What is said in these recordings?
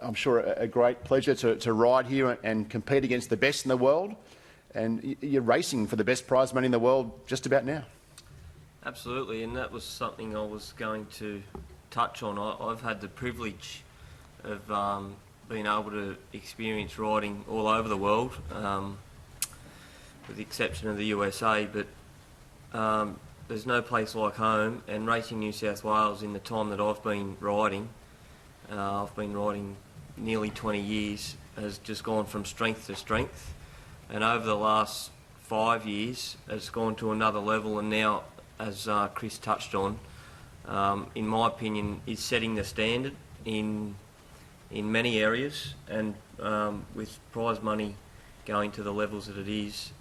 I'm sure, a great pleasure to ride here and compete against the best in the world. And you're racing for the best prize money in the world just about now. Absolutely, and that was something I was going to touch on. I've had the privilege of being able to experience riding all over the world, with the exception of the USA, but there's no place like home, and Racing New South Wales, in the time that I've been riding nearly 20 years, has just gone from strength to strength, and over the last 5 years has gone to another level, and now, as Chris touched on, in my opinion, is setting the standard in many areas, and with prize money going to the levels that it is,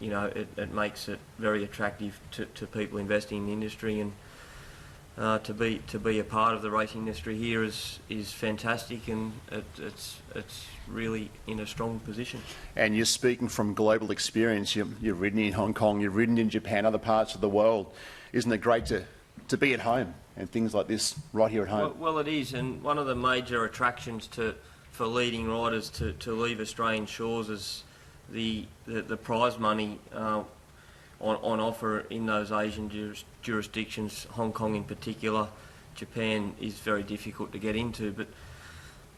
you know, it makes it very attractive to people investing in the industry, and to be a part of the racing industry here is fantastic, and it's really in a strong position. And you're speaking from global experience. You've ridden in Hong Kong, you've ridden in Japan, other parts of the world. Isn't it great to be at home and things like this right here at home? Well, it is, and one of the major attractions for leading riders to leave Australian shores is the prize money on offer in those Asian jurisdictions. Hong Kong in particular, Japan is very difficult to get into, but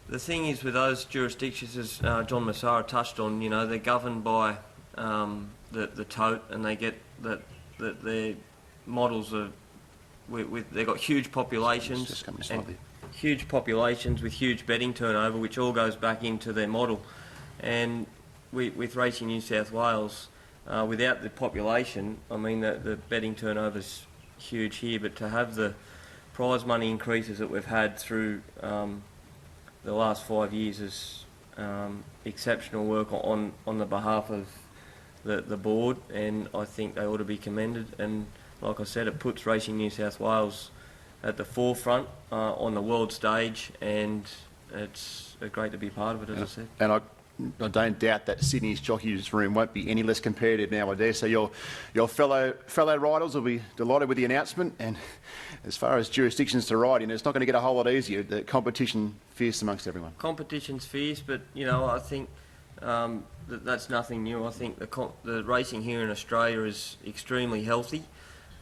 the thing is with those jurisdictions, as John Massara touched on, you know, they're governed by the tote, and they get that their models are they've got huge populations, huge populations with huge betting turnover, which all goes back into their model. And with Racing New South Wales, without the population, I mean, the betting turnover's huge here, but to have the prize money increases that we've had through the last 5 years is exceptional work on the behalf of the board, and I think they ought to be commended. And like I said, it puts Racing New South Wales at the forefront on the world stage, and it's great to be part of it, as I said. And I don't doubt that Sydney's jockeys room won't be any less competitive now, I dare say. Your fellow riders will be delighted with the announcement, and as far as jurisdictions to ride in, it's not going to get a whole lot easier. The competition fierce amongst everyone. Competition's fierce, but you know, I think that's nothing new. I think the racing here in Australia is extremely healthy,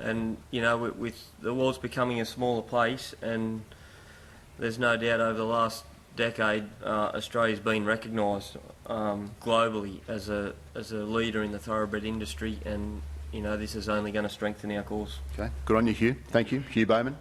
and you know, with the world's becoming a smaller place, and there's no doubt over the last decade, Australia's been recognised globally as a leader in the thoroughbred industry, and you know, this is only going to strengthen our cause. Okay, good on you, Hugh. Thank you, Hugh Bowman.